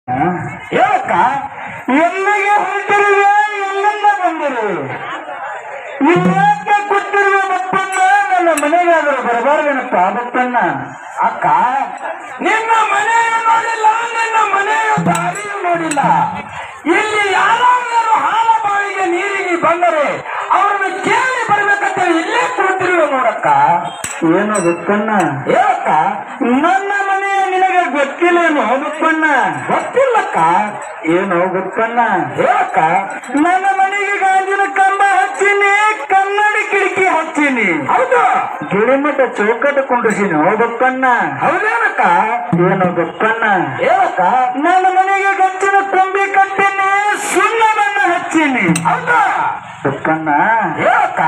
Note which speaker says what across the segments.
Speaker 1: ಯಾಕ ಎಲ್ಲಿಗೆ ಹೊರಟಿರುವೆ, ಎಲ್ಲಿಂದ ಬಂದಿರು, ಇಲ್ಲಾಕೆ ಕೊಟ್ಟಿರುವ ಮತ್ತನ್ನ ನನ್ನ ಮನೆಗಾದರೂ ಬರಬಾರ್ದೇನಪ್ಪ ಬಪ್ಪಣ್ಣ. ಅಕ್ಕ, ನಿನ್ನ ಮನೆಯು ನೋಡಿಲ್ಲ, ನಿನ್ನ ಮನೆಯ ದಾರಿಯು ನೋಡಿಲ್ಲ. ಇಲ್ಲಿ ಯಾರಾದರೂ ಹಾಲ ಬಾವಿಗೆ ನೀರಿಗೆ ಬಂದರೆ ಅವರನ್ನು ಕೇಳಿ ಬರ್ಬೇಕಂತ ಇಲ್ಲೇ ಕೂತಿರುವೆ ನೋಡಕ್ಕ. ಏನು ಬಪ್ಪಣ್ಣ? ಯಾಕ ನನ್ನ ಮನೆಯ ನಿನಗೆ ಗೊತ್ತಿಲ್ಲೇನು ಬಪ್ಪಣ್ಣ? ಗೊತ್ತಿಲ್ಲಕ್ಕ. ಏನು ಬಪ್ಪಣ್ಣ? ಯಾಕ ನನ್ನ ಮನೆಗೆ ಗಾಜಿನ ಕಂಬ ಹಚ್ಚಿನಿ, ಕನ್ನಡಿ ಕಿಟಕಿ ಹಚ್ಚಿನಿ, ಹೌದು, ಗಿಳಿಮಠ ಚೌಕಟ್ಟು ಕುಂಡ್ರಿಸಿನಿ ಬಪ್ಪಣ್ಣ. ಹೌದೇನಕ್ಕ? ಏನು ಬಪ್ಪಣ್ಣ? ಯಾಕ ನನ್ನ ಮನೆಗೆ ಗಚ್ಚಿನ ಕೊಂಬಿ ಕಟ್ಟಿನಿ, ಸುಣ್ಣ ಬಣ್ಣ ಹಚ್ಚಿನಿ, ಹೌದಾ ಬಪ್ಪಣ್ಣ? ಯಾಕ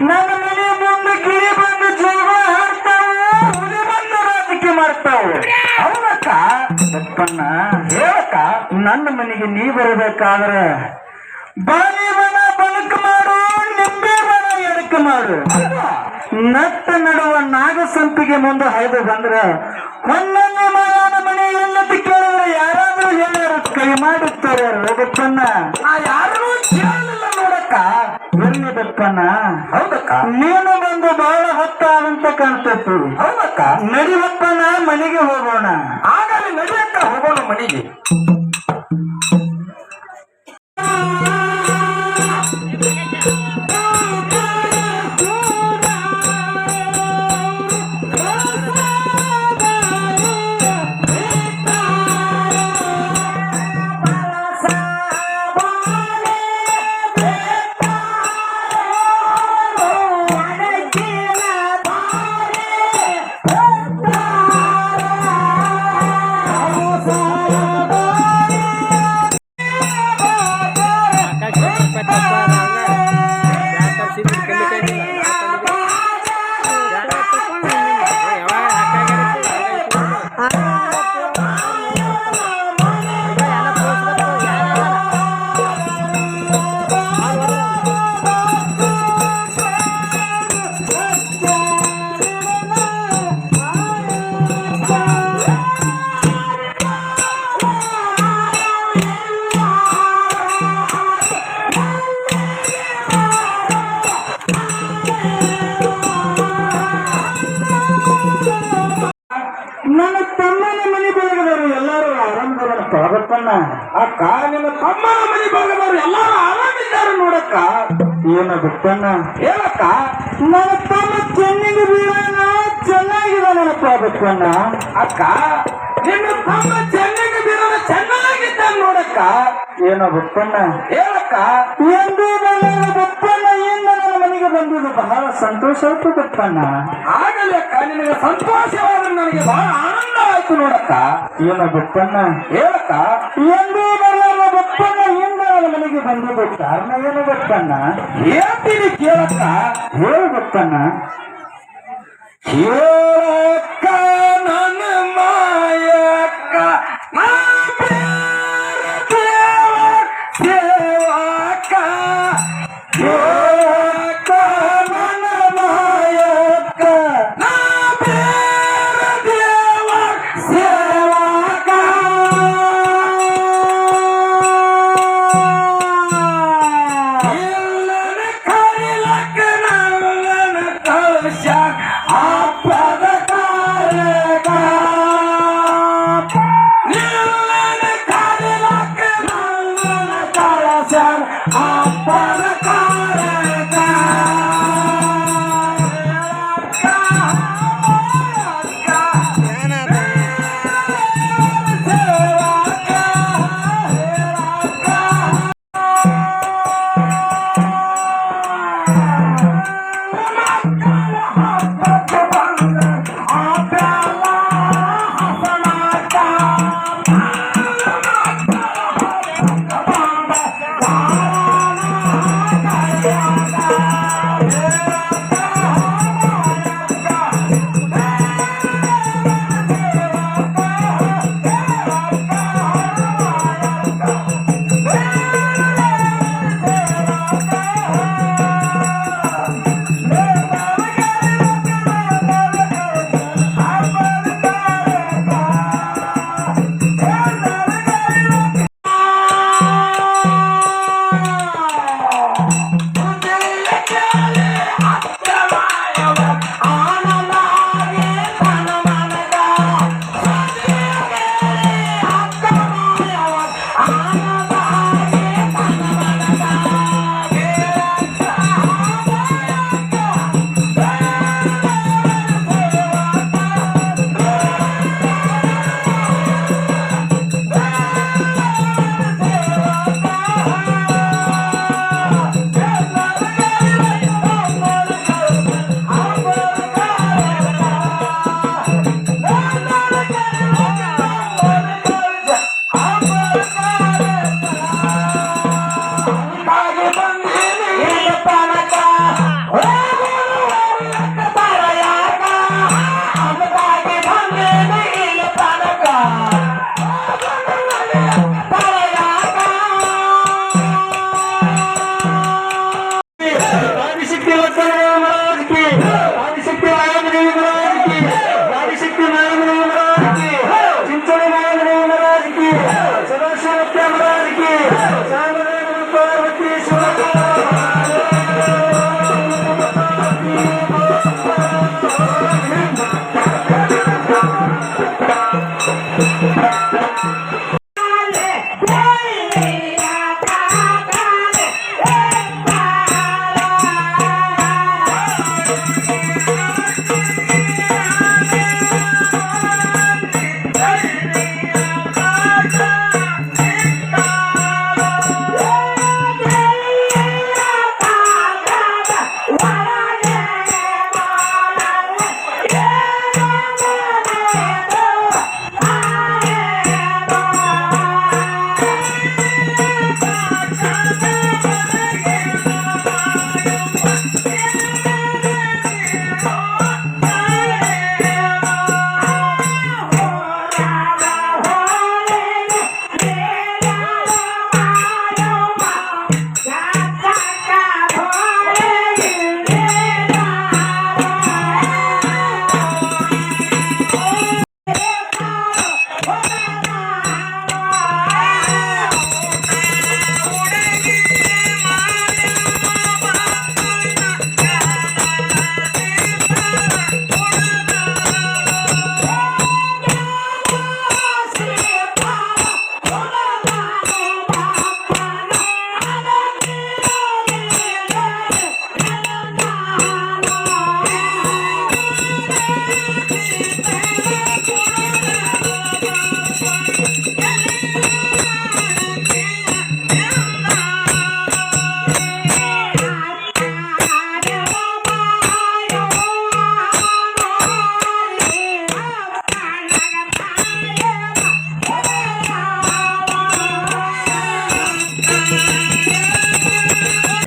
Speaker 1: ನನ್ನ ಮನೆ ಮುಂದೆ ಗಿಳಿ ಬಂದು ಜೋಗ ಹಾಡ್ತಾವು, ಹುಲಿ ಬಂದು ರಾಜಕೀಯ ಮಾಡ್ತಾವು, ಹೌದಕ್ಕ ಬಪ್ಪಣ್ಣ? ಯಾಕ ನನ್ನ ಮನೆಗೆ ನೀ ಬರಬೇಕಾದ್ರೆ ಬಾವಿ ಬಣ ಬಣಕ್ ಮಾಡು, ನಿಂಬೆ ಬಣ ಎಡಕ ಮಾಡು, ನಟ್ಟ ನಡುವ ನಾಗಸಂಪಿಗೆ ಮುಂದೆ ಹಾಯ್ದು ಬಂದ್ರ ಒಂದೊಂದು ಮಾವನ ಮನೆ ಎಲ್ಲತ್ತ ಕೇಳಿದ್ರೆ ಯಾರಾದ್ರೂ ಹೇಳ್ಯಾರ ಕೈ ಮಾಡುತ್ತಾರೆ ಬಪ್ಪಣ್ಣ. ಯಾರೂ ಕೇಳಲಿಲ್ಲ ನೋಡಕ್ಕ. ಎಲ್ಲಿ ಬಪ್ಪಣ್ಣ? ಹೌದಕ್ಕ. ನೀನು ಬಂದು ಬಹಳ ಹೊತ್ತಾದಂತ ಕಾಣ್ತೈತಿ. ಹೌದಕ್ಕ. ನಡಿ ಬಪ್ಪಣ್ಣ, ಮನೆಗೆ ಹೋಗೋಣ. ಆಗಲೇ ನಡಿಯಕ್ಕ, ಹೋಗೋಣ ಮನೆಗೆ. ನನ್ನ ತಮ್ಮನ ಮನೆ ಬಳಗದವರು ಎಲ್ಲರೂ ಆರಾಮದಾರಪ್ಪ ಬಪ್ಪಣ್ಣ. ಅಕ್ಕ, ನಿನ್ನ ತಮ್ಮನ ಮನೆ ಬಳಗದವರು ಎಲ್ಲರೂ ಆರಾಮಿದ್ದಾರೆ ನೋಡಕ್ಕ. ಏನು ಬಪ್ಪಣ್ಣ? ಹೇಳಕ್ಕ. ನನ್ನ ತಮ್ಮ ಚೆನ್ನಿಗೆ ಬೀಳೋಣ, ಚೆನ್ನಾಗಿದ್ದಾನಪ್ಪ ಬಪ್ಪಣ್ಣ. ಅಕ್ಕ, ನಿನ್ನ ತಮ್ಮ ಚೆನ್ನಿಗೆ ಬೀಳೋಣ, ಚೆನ್ನಾಗಿದ್ದ ನೋಡಕ್ಕ. ಏನೋ ಬಪ್ಪಣ್ಣ? ಹೇಳಕ್ಕ. ಎಂದು ಬಲ್ಲ ಬಪ್ಪಣ್ಣ, ಇಂದ ನನ್ನ ಮನೆಗೆ ಬಂದಿದ್ದು ಬಹಳ ಸಂತೋಷ ಆಯ್ತು ಬಪ್ಪಣ್ಣ. ಆಗಲಿ ಅಕ್ಕ, ನಿನಗೆ ಸಂತೋಷವಾದ ನನಗೆ ಬಹಳ ಆನಂದ ಆಯ್ತು ನೋಡಕ್ಕ. ಏನೋ ಬಪ್ಪಣ್ಣ? ಹೇಳಕ್ಕ. ಎಂದು ಬಲ್ಲ ಬಪ್ಪಣ್ಣ, ಇಂದ ನನ್ನ ಮನೆಗೆ ಬಂದಿದ್ದು ಕಾರಣ ಏನು ಬಪ್ಪಣ್ಣ? ಹೇಳ್ತೀನಿ ಕೇಳಕ್ಕ. ಹೇಳು ಬಪ್ಪಣ್ಣ. ಹೇಳಕ್ಕ ನನ್ನ ಮಾಯಕ್ಕ, ಸೇವಕ, ಹೇಳಕ್ಕ ನನ್ನ ಮಾಯಕ್ಕ, ದೇವ ಸೇವಕ. ಎಲ್ಲನ ಕರಿಲಕ್ಕ ನನ್ನ ಕಳಶ ಹಬ್ಬದ ಕಾಲ.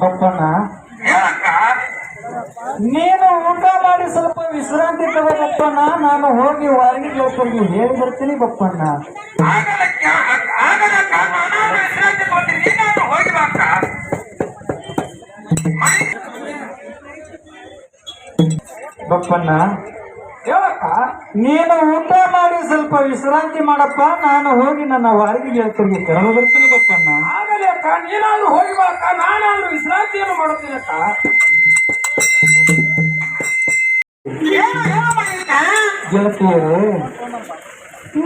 Speaker 2: ಪಪ್ಪಣ್ಣ, ನೀನು ಊಟ ಮಾಡಿ ಸ್ವಲ್ಪ ವಿಶ್ರಾಂತಿ ತಗೋಬಪ್ಪಣ್ಣ. ನಾನು ಹೋಗಿ ವಾರಿಗೆ ಹೋಗಿ ಹೇಳಿ ಬರ್ತೀನಿ ಬಪ್ಪಣ್ಣ. ಬಪ್ಪಣ್ಣ, ನೀನು ಊಟ ಮಾಡಿ ಸ್ವಲ್ಪ ವಿಶ್ರಾಂತಿ ಮಾಡಪ್ಪ. ನಾನು ಹೋಗಿ ನನ್ನ ವಾರಿಗೆ ಗೆಳತಿಗೆ ಕರೆದು ಬರ್ತೀನಿ ಬಪ್ಪಣ್ಣ.
Speaker 1: ಆಗಲಿ ಅಕ್ಕ, ನೀನಾದ್ರೂ ಹೋಗಿ ಬಾ ಅಕ್ಕ, ನಾನಾದ್ರೂ ವಿಶ್ರಾಂತಿಯನ್ನು ಮಾಡುತ್ತೀನಿ ಅಕ್ಕ.
Speaker 2: ಗೆಳತಿಯರು,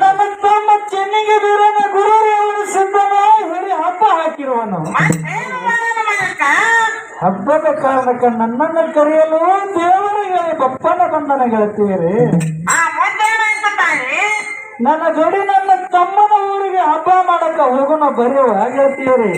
Speaker 2: ನನ್ನ ತಮ್ಮ ಚೆನ್ನಿಗೆ ಬೀರನ ಗುರುರೇವನು ಸಿದ್ಧನ ಹಿರಿ ಹಬ್ಬ ಹಾಕಿರುವನು. ಹಬ್ಬದ ಕಾರಣಕ್ಕೆ ನನ್ನನ್ನು ಕರೆಯಲು ದೇವರಿಗೆ ಬಪ್ಪನ ಬಂದನ. ಗೆಳತಿಯರೇ, ನನ್ನ ಜೋಡಿ ನನ್ನ ತಮ್ಮನ ಊರಿಗೆ ಹಬ್ಬ ಮಾಡಕ ಹೋಗೋಣ ಬರೆಯುವ. ಗೆಳತಿಯರೇ,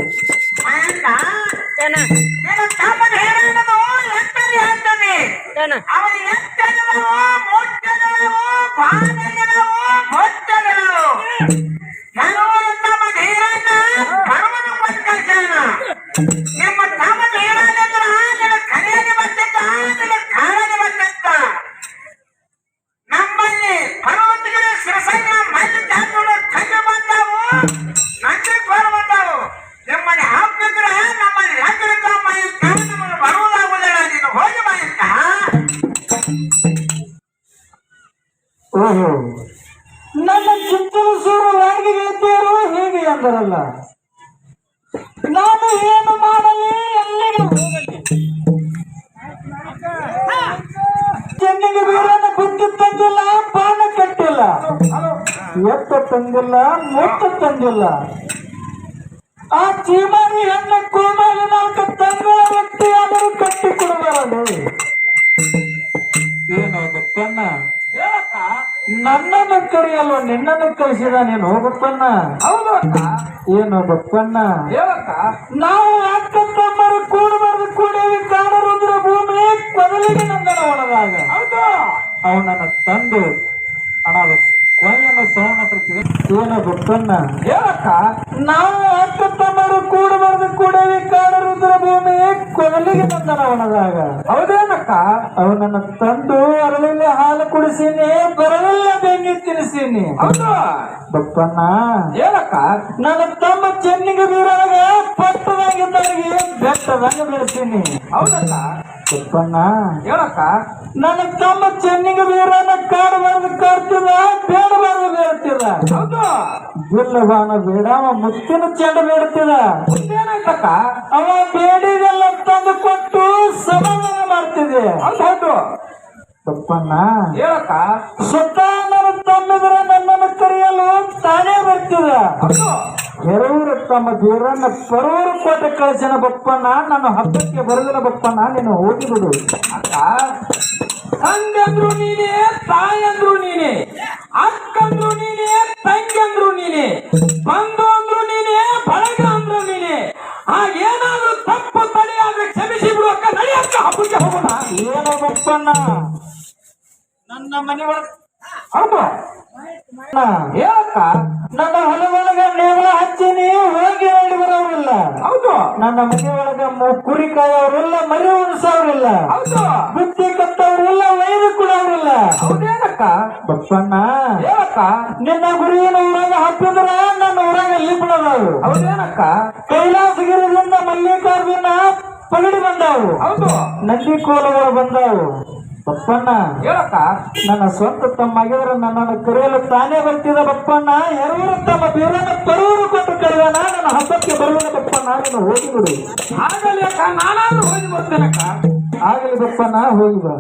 Speaker 1: ನಮ್ಮಲ್ಲಿ ಭಗವಂತನ ಶಿರಸಂಗ ಮಲ್ಲಿ ಜಾತುಗಳು ಕಣ್ಣು ಬಂದಾವು, ನಂಗೆ ಬಂದಾವು. ನಿಮ್ಮಲ್ಲಿ ಹಾಕ್ತಿದ್ರೆ ನಮ್ಮಲ್ಲಿ ಲಗ್ನಕ್ಕ ಮೈಯಕ್ಕ ನಮ್ಮನ್ನು ಬರುವುದಾಗುವುದಿಲ್ಲ. ನೀನು ಹೋಗಿ ಮೈಯಕ್ಕ.
Speaker 2: ಓಹೋ, ನನ್ನ ಚಿತ್ತೂರು ಸೂರು ವಾರಿಗೆ ಗೆಳತಿಯರು ಹೀಗೆ ಅಂದರಲ್ಲ. ನಾನು ಏನು ಮಾಡಲಿ, ಎಲ್ಲಿಗೆ ಹೋಗಲಿ? ಚೆನ್ನಿಗೆ ಬೀರನ ಬುದ್ಧಿ ತಂದಿಲ್ಲ, ಬಾಣ ಕಟ್ಟಿಲ್ಲ, ಎತ್ತ ತಂದಿಲ್ಲ, ಮುತ್ತ ತಂದಿಲ್ಲ. ಆ ಚೀಮಾರಿ ಹೆಣ್ಣ ಕೋಮಲಿ ನಾಲ್ಕು ತಂಗಳ ವ್ಯಕ್ತಿ ಆದರೂ ಕಟ್ಟಿ ಕೊಡಬಾರದು. ಏನೋ ಗೊತ್ತಣ್ಣ, ನನ್ನನ್ನು ಕರೆಯಲು ನಿನ್ನನ್ನು ಕಳಿಸಿದ ನೀನು ಹೋಗಪ್ಪಣ್ಣ.
Speaker 1: ಹೌದು ಅಕ್ಕ.
Speaker 2: ಏನು ಬಪ್ಪಣ್ಣ,
Speaker 1: ಹೇಳಕ್ಕ.
Speaker 2: ನಾವು ಅಕ್ಕ ತಮ್ಮರು ಕೂಡಬಾರ್ದು ಕೂಡೇವಿ ಕಾಣರುದ್ರ ಭೂಮಿ ಕೊದಲಿಗೆ ನಂದನ ಒಳದಾಗ.
Speaker 1: ಹೌದು,
Speaker 2: ಅವನನ್ನ ತಂದು ಅನಾದ ಸ್ವಯಂ ಸೋಮ ಏನು ಬಪ್ಪಣ್ಣ,
Speaker 1: ಹೇಳಕ್ಕ.
Speaker 2: ನಾವು ಅಕ್ಕ ತಮ್ಮರು ಕೂಡಬಾರ್ದು ಕೂಡೇವಿ ಕಾಣರುದ್ರ ಭೂಮಿ ಕೊದಲಿಗೆ ನಂದನ ಒಳದಾಗ.
Speaker 1: ಹೌದೇನಕ್ಕ.
Speaker 2: ಅವನನ್ನ ತಂದು ಅರಳಿಲ್ಲ ಹಾಲು ಕುಡಿಸೀನಿ, ಬರಲಿಲ್ಲ ಬೆಂಗಿ ತಿನ್ನಿಸೀನಿ.
Speaker 1: ಹೌದು
Speaker 2: ಬಪ್ಪಣ್ಣ,
Speaker 1: ಹೇಳಕ್ಕ.
Speaker 2: ನನ್ನ ತಮ್ಮ ಚೆನ್ನಿಗೆ ಬೀರಾಗ ಪಟ್ಟದಾಗಿದ್ದವರಿಗೆ ಬೆಟ್ಟದಂಗ ಬೆಳೆಸೀನಿ.
Speaker 1: ಹೌದಕ್ಕ.
Speaker 2: ಬಪ್ಪಣ್ಣ,
Speaker 1: ಹೇಳಕ್ಕ.
Speaker 2: ನನ್ನ ತಮ್ಮ ಚೆನ್ನಿಗೆ ಬೀರನ ಕಾಡಬಾರ್ದು ಕಾಡ್ತಿದ, ಬೇಡಬಾರ್ದು ಬೇಡ್ತಿದ.
Speaker 1: ಹೌದು,
Speaker 2: ಬಿಲ್ಲಬಾನ ಬೇಡ, ಅವ ಮುತ್ತಿನ ಚೆಂಡ ಬೇಡ್ತಿದ.
Speaker 1: ಏನಾಯ್ತಕ್ಕ.
Speaker 2: ಅವ ಬೇಡಿದೆಲ್ಲ ತಂದು ಕೊಟ್ಟು ಸಮಾಧಾನ ಮಾಡ್ತಿದೆ.
Speaker 1: ಹೌದು.
Speaker 2: ಬಪ್ಪಣ್ಣ
Speaker 1: ಹೇಳಕ್ಕ
Speaker 2: ಸ್ವತಃ ನನ್ನ ತಮ್ಮಿದ್ರ ನನ್ನನ್ನು ಕರೆಯಲು ತಾನೇ ಬರ್ತಿದ ಎರವರು ತಮ್ಮ ದೇವರನ್ನ ಪರವರು ಕೋಟೆ ಕಳಿಸನ ಬಪ್ಪಣ್ಣ ನಾನು ಹಬ್ಬಕ್ಕೆ ಬರುದಿಲ್ಲ ಬಪ್ಪಣ್ಣ ನೀನು ಹೋಗಿಬಿಡು.
Speaker 1: ಅಕ್ಕ ತಂದೆಂದ್ರು ನೀನೇ, ತಾಯಂದ್ರು ನೀನೇ, ಅಕ್ಕಂದ್ರು ನೀನೇ, ತಂಗಂದ್ರು ನೀನೇ, ಬಂಧು ಅಂದ್ರು ನೀನೇ, ಬಳಗ ಅಂದ್ರು ನೀನೇ. ಏನಾದ್ರೂ ತಪ್ಪು ತಡೆಯಾದ್ರೆ ಕ್ಷಮಿಸಿ ಬಿಡು ಅಕ್ಕ. ನಡಿ ಅಕ್ಕ, ಹಬ್ಬಕ್ಕೆ ಹೋಗೋಣ.
Speaker 2: ಏನೋ ಬಪ್ಪಣ್ಣ ನನ್ನ ಮನೆ ಒಳಗೆ
Speaker 1: ಹೌದು ಹೇಳಕ್ಕ
Speaker 2: ನನ್ನ ಹೊಲದೊಳಗ ನೇವಳ ಹಚ್ಚಿನಿ ಹೋಗಿ ನೋಡಿ ಬರೋರಿಲ್ಲ.
Speaker 1: ಹೌದು
Speaker 2: ನನ್ನ ಮನೆ ಒಳಗ ಕುರಿ ಕಾಯೋರಿಲ್ಲ, ಮರಿ ಉಣಿಸೋರಿಲ್ಲ,
Speaker 1: ಹೌದು
Speaker 2: ಬುದ್ಧಿ ಕತ್ತವ್ರಿಲ್ಲ, ವೈದ್ಯ ಕೊಡೋರಿಲ್ಲ.
Speaker 1: ಹೌದೇನಕ್ಕ
Speaker 2: ಬಪ್ಪಣ್ಣ
Speaker 1: ಹೇಳಕ್ಕ
Speaker 2: ನಿನ್ನ ಗುರುವಿನ ಊರಾಗ ಹಬ್ಬಿದ್ರ ನನ್ನ ಊರಾಗ ಲಿಂಬಳದವು.
Speaker 1: ಹೌದೇನಕ್ಕ
Speaker 2: ಕೈಲಾಸಗಿರಿಯಿಂದ ಮಲ್ಲಿಕಾರ್ಜುನ ಪಗಡಿ ಬಂದಾವು,
Speaker 1: ಹೌದು
Speaker 2: ನಂದಿ ಕೋಲಗಳು ಬಂದಾವು. ಬಪ್ಪಣ್ಣ
Speaker 1: ಹೇಳಕ್ಕ
Speaker 2: ನನ್ನ ಸ್ವಂತ ತಮ್ಮಾಗಿದ್ರೆ ನನ್ನನ್ನು ಕರೆಯಲು ತಾನೇ ಬರ್ತಿದ್ದ ಬಪ್ಪಣ್ಣ. ಎರವರು ತಮ್ಮ ಬೇರನ್ನ ಬರುವರು ಕೊಟ್ಟು ಕರೆಯೋಣ. ನನ್ನ ಹಬ್ಬಕ್ಕೆ ಬರುವುದ ಬಪ್ಪಣ್ಣ, ನೀನು ಹೋಗಿಬಿಡು.
Speaker 1: ಆಗಲಿ ಅಕ್ಕ, ನಾನಾದ್ರೂ ಹೋಗಿ ಬರ್ತೇನಕ್ಕ.
Speaker 2: ಆಗಲಿ ಬಪ್ಪಣ್ಣ, ಹೋಗಿ ಬಾ.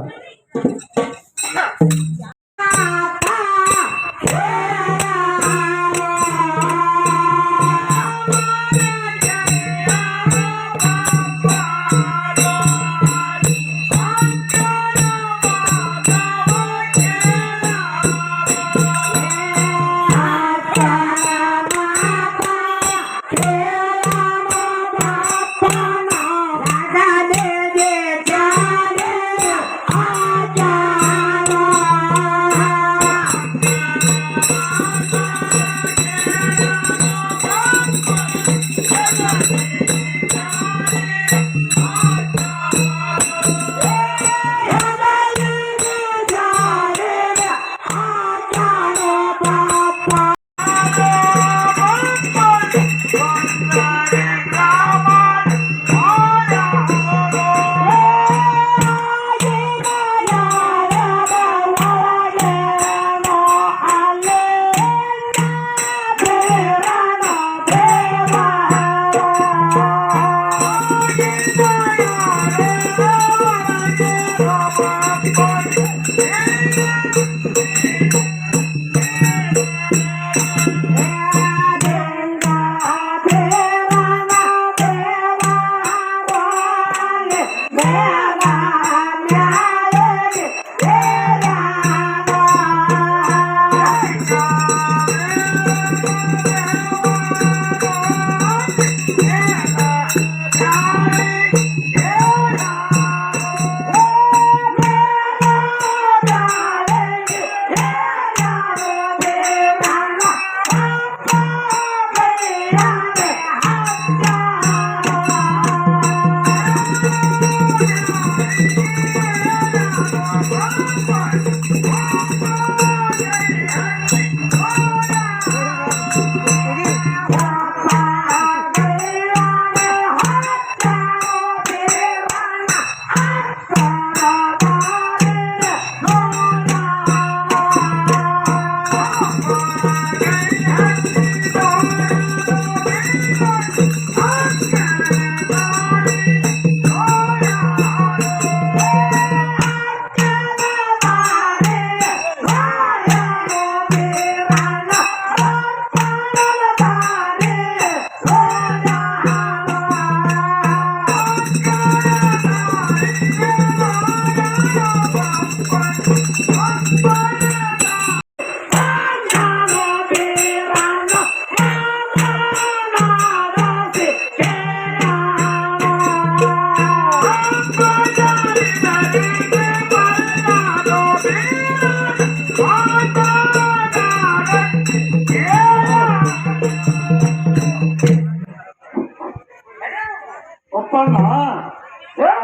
Speaker 1: ಒಪ್ಪಣ್ಣ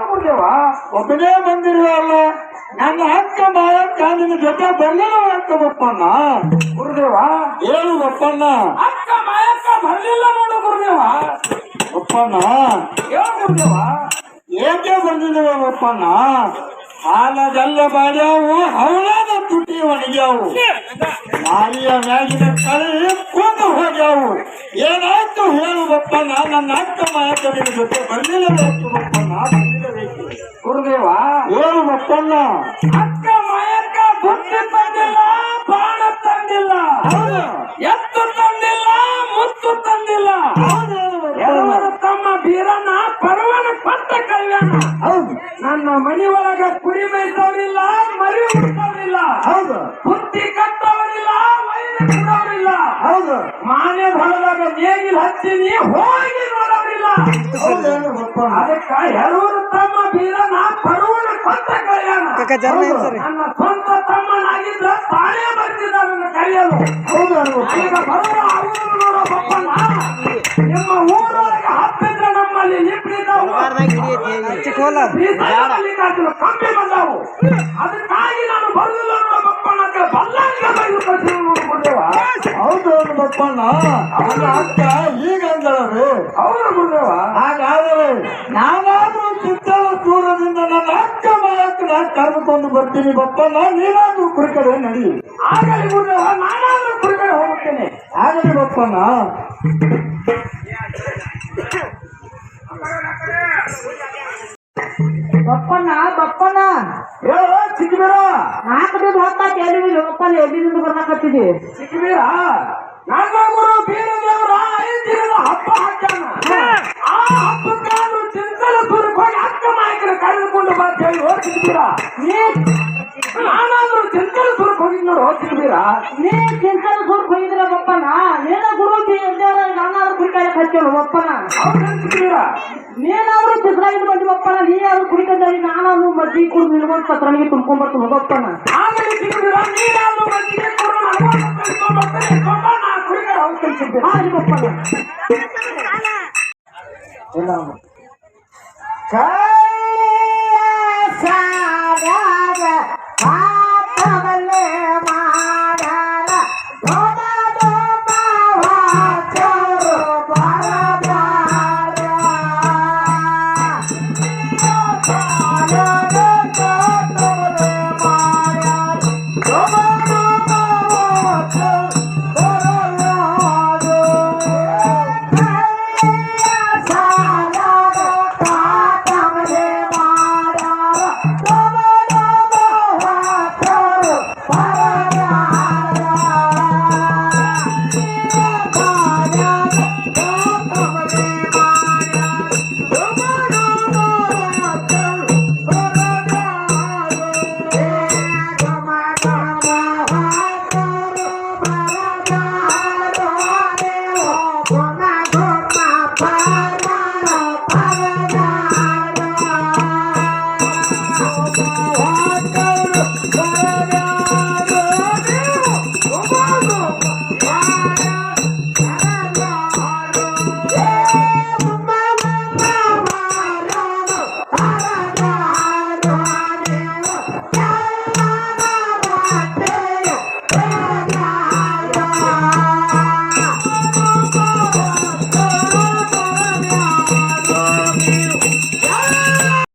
Speaker 1: ಗುರುದೇವ,
Speaker 2: ಒಬ್ಬನೇ ಬಂದಿರುವಲ್ಲ, ನನ್ನ ಅಕ್ಕ ಮಾಯಕ್ಕ ನಿನ್ನ ಜೊತೆ ಬರ್ಲಿಲ್ಲ ಅಂತ ಬಪ್ಪಣ್ಣ.
Speaker 1: ಗುರುದೇವ
Speaker 2: ಏನು ಬಪ್ಪಣ್ಣ?
Speaker 1: ಅಕ್ಕ ಮಾಯಕ್ಕ ಬರ್ಲಿಲ್ಲ ನೋಡು ಗುರುದೇವ.
Speaker 2: ಬಪ್ಪಣ್ಣ
Speaker 1: ಹೇಳು ಗುರುದೇವ.
Speaker 2: ಏಕೆ ಬಂದಿದ್ದೇವೆ ಬಪ್ಪಣ್ಣ? ಹಾಲದಲ್ಲ ಬಾಡ್ಯಾವು ಹವಳದ ತುಟಿ ಒಣಗ್ಯಾವು ಮಾರಿಯ ಮ್ಯಾಗಿನ ಕಳೆ ಕೂತು ಹೋಗ್ಯಾವು ಏನಾಯ್ತು ಹೇಳು ಬಪ್ಪಣ್ಣ ನನ್ನ ಅಕ್ಕ ಮಾಯಕವಿನ ಜೊತೆ ಬಂದಿರಬೇಕು ಬಪ್ಪಣ್ಣ ಬಂದಿರಬೇಕು
Speaker 1: ಗುರುದೇವ
Speaker 2: ಹೇಳು ಬಪ್ಪಣ್ಣ
Speaker 1: ಅಕ್ಕ ಮಾಯಕ್ಕ ಬುದ್ಧಿ ತಂದಿಲ್ಲ ಬಾಣ ತಂದಿಲ್ಲ ಎತ್ತು ತಂದಿಲ್ಲ ಮುತ್ತು ತಂದಿಲ್ಲ ಎಲ್ಲರ ತಮ್ಮ ಬೀರನ ಪರವನ ಕೊಟ್ಟ ಕಲ್ಯಾಣ
Speaker 2: ಹೌದು
Speaker 1: ನನ್ನ ಮನಿ ಒಳಗ ಕುರಿ ಮೇಯ್ತವ್ರಿಲ್ಲ ಮರಿ ಉಡ್ತವ್ರಿಲ್ಲ
Speaker 2: ಹೌದು
Speaker 1: ಬುದ್ಧಿ ಕಟ್ಟವರಿಲ್ಲ ವೈದ್ಯ ಕೊಡೋರಿಲ್ಲ
Speaker 2: ಹೌದು
Speaker 1: ಮಾನ್ಯ ಹೊಲದಾಗ ನೇಗಿಲ್ ಹಚ್ಚಿನಿ ಹೋಗಿ ನೋಡೋರಿಲ್ಲ
Speaker 2: ಹೌದೇನು ಬಪ್ಪಣ್ಣ
Speaker 1: ಅದಕ್ಕ ಎಲ್ಲರೂ ತಮ್ಮ ಬೀರನ ಪರವನ ಕೊಟ್ಟ ಕಲ್ಯಾಣ ನನ್ನ ಸ್ವಂತ ತಮ್ಮನಾಗಿದ್ರ ತಾನೇ ಬರ್ತಿದ್ದ ನನ್ನ ಕರೆಯಲು
Speaker 2: ಹೌದೇನು
Speaker 1: ಈಗ ಬರುವ ಅವರು ನೋಡೋ ಬಪ್ಪಣ್ಣ ನಿಮ್ಮ ಊರೊಳಗೆ ಹತ್ತಿದ್ರೆ ನಮ್ಮಲ್ಲಿ ಮಲ್ಲಿಕಾರ್ಜುನ ಕಂಬಿ ಬಂದಾವು ಅದಕ್ಕಾಗಿ ನಾನು ಬರುದಿಲ್ಲ ನೋಡೋ ಬಪ್ಪಣ್ಣ ಬಲ್ಲಾಂಗ ನೋಡ್ಕೊಂಡೇವ
Speaker 2: ಹೌದೇನು ಬಪ್ಪಣ್ಣ ಅವನ ಅಕ್ಕ ಈಗ ಅಂದಳರು
Speaker 1: ಅವರು ಗುರುದೇವ
Speaker 2: ಹಾಗಾದರೆ ನಾನಾದ್ರೂ ಚಿತ್ತಲ ದೂರದಿಂದ ನನ್ನ ಅಕ್ಕ ಮಾಯಕ್ಕನ ಕರೆದುಕೊಂಡು ಬರ್ತೀನಿ ಬಪ್ಪಣ್ಣ ನೀನಾದ್ರೂ ಕುರಿಕಡೆ ನಡಿ
Speaker 1: ಆಗಲಿ ಗುರುದೇವ ನಾನಾದ್ರೂ ಕುರಿಕಡೆ ಹೋಗುತ್ತೇನೆ
Speaker 2: ಆಗಲಿ ಬಪ್ಪಣ್ಣ
Speaker 3: ಬಪ್ಪಣ್ಣ ಬಪ್ಪಣ್ಣ
Speaker 1: ಹೇಳೋ ಚಿಕ್ಕಬೀರ
Speaker 3: ನಾಲ್ಕು ದಿನ ಹೊತ್ತಾಗಿ ಎಲ್ಲಿ ಲೋಕಲ್ ಎಲ್ಲಿಂದ ಬರ್ಲಾಕತ್ತಿದ್ವಿ
Speaker 1: ಚಿಕ್ಕಬೀರ ನನ್ನ ಗುರು ಬೀರ ದೇವರ 5 ದಿನದ ಹಬ್ಬ ಹಾಕ್ಯಾನ ಆ ಹಬ್ಬಕ್ಕಾದ್ರೂ ಚಿಂತಲ ಸುರಕ್ಕೆ ಹೋಗಿ ಅಕ್ಕ ನಾಯಕನ ಕರೆದುಕೊಂಡು ಬಾ ಅಂತ ಹೇಳಿ ಚಿಕ್ಕಬೀರ ನಾನಾದ್ರೂ ಚಿಂತಲ ಸುರಕ್ಕೆ ಹೋಗಿದ್ ನೋಡು ಚಿಕ್ಕಬೀರ
Speaker 3: ನೀ ಚಿಂತನ ಸುರ್ಕ್ ಹೋಗಿದ್ರ ಬಪ್ಪಣ್ಣ ನೀನ ಗುರು ದೇವರ ನಾನಾದ್ರೂ ಕುರಿಕಾಯಕ್ಕೆ ಹಚ್ಚೋಣ ಬಪ್ಪಣ್ಣ
Speaker 1: ಹೌದಾ ಚಿಕ್ಕಬೀರ
Speaker 3: ನೀನಾದ್ರೂ ಚಿತ್ರಾಗಿದ್ದು ಬಂದಿ ಬಪ್ಪಣ್ಣ ನೀನಾದ್ರೂ ಕುರಿಕಂದಲ್ಲಿ ನಾನಾದ್ರೂ ಮಜ್ಜಿಗೆ ಕುಡಿದು ನಿಲ್ಕೊಂಡು ಪತ್ರನಿಗೆ ತುಂಬ್ಕೊಂಡ್ ಬರ್ತೀನಿ ಬಪ್ಪಣ್ಣ
Speaker 1: ಆಗಲಿ ಚಿಕ್ಕಬೀರ ನೀನಾದ್ರೂ ಮಜ್ಜಿಗೆ ಕೊಡು ನಾ ಕುರಿಕಡೆ ಹೋಗ್ತೀನಿ ಚಿಕ್ಕಬೀರ
Speaker 3: ಹಾಗೆ ಬಪ್ಪಣ್ಣ
Speaker 2: ಕಾ